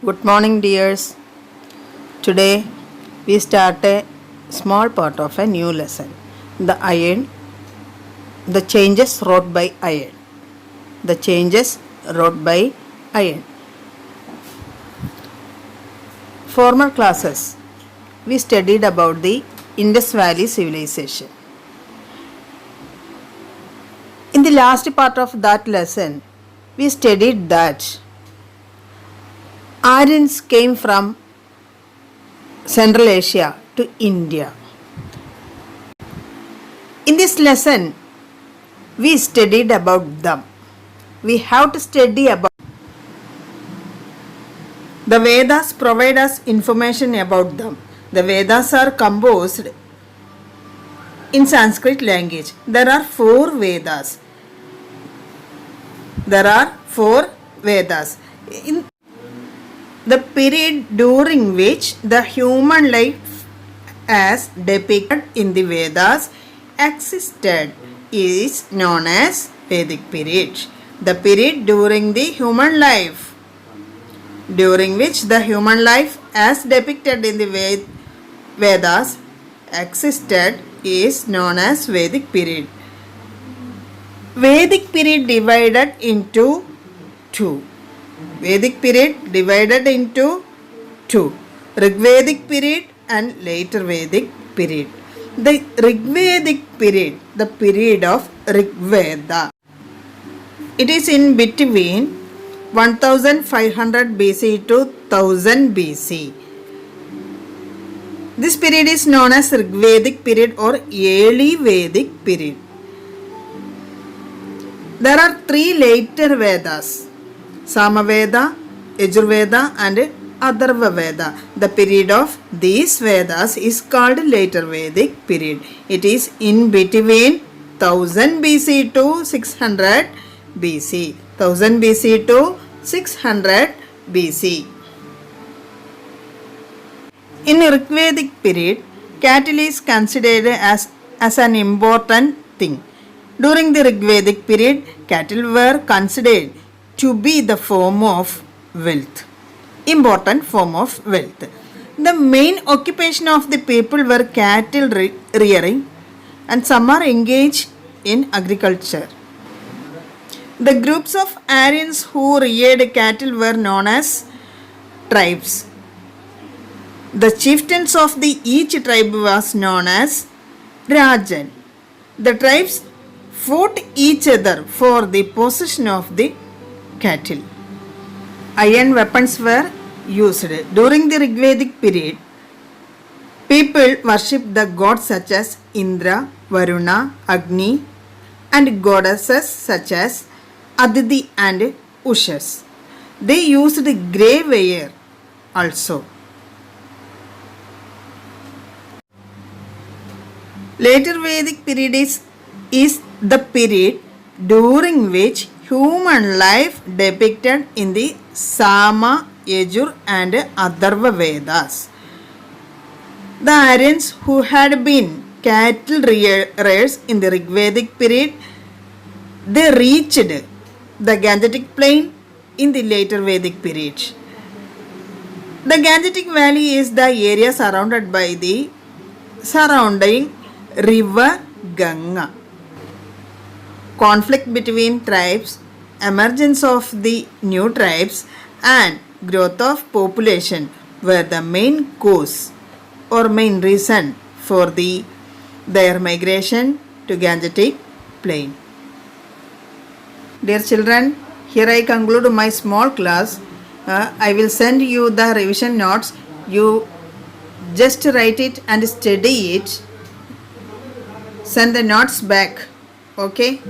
Good morning, dears. Today we start a small part of a new lesson. The iron, the changes wrought by iron. The changes wrought by iron. Former classes, we studied about the Indus Valley civilization. In the last part of that lesson, we studied that Aryans came from Central Asia to India. In this lesson, we studied about them. We have to study about the Vedas provide us information about them. The Vedas are composed in Sanskrit language. There are four Vedas. In the period during which the human life as depicted in the Vedas existed is known as Vedic period. The period during the human life, during which the human life as depicted in the Vedas existed is known as Vedic period. Vedic period divided into two. Vedic period divided into two. Rigvedic period and later Vedic period. The Rigvedic period, the period of Rigveda, it is in between 1500 BC to 1000 BC. This period is known as Rigvedic period or early Vedic period. There are three later Vedas: Samaveda, Yajurveda and Atharva Veda. The period of these Vedas is called later Vedic period. It is in between 1000 BC to 600 BC. 1000 BC to 600 BC. In Rigvedic period, cattle is considered as an important thing. During the Rigvedic period, cattle were considered to be the form of wealth, important form of wealth. The main occupation of the people were cattle rearing and some are engaged in agriculture. The groups of Aryans who reared cattle were known as tribes. The chieftains of each tribe was known as Rajan. The tribes fought each other for the possession of the cattle. Iron weapons were used. During the Rigvedic period, people worshipped the gods such as Indra, Varuna, Agni and goddesses such as Aditi and Ushas. They used grey ware also. Later Vedic period is the period during which human life depicted in the Sama, Yajur and Atharva Vedas. The Aryans who had been cattle rearers in the Rigvedic period, they reached the Gangetic plain in the later Vedic period. The Gangetic valley is the area surrounded by the surrounding river Ganga. Conflict between tribes, emergence of the new tribes and growth of population were the main cause or main reason for their migration to Gangetic plain. Dear children, here I conclude my small class. I will send you the revision notes. You just write it and study it. Send the notes back. Okay.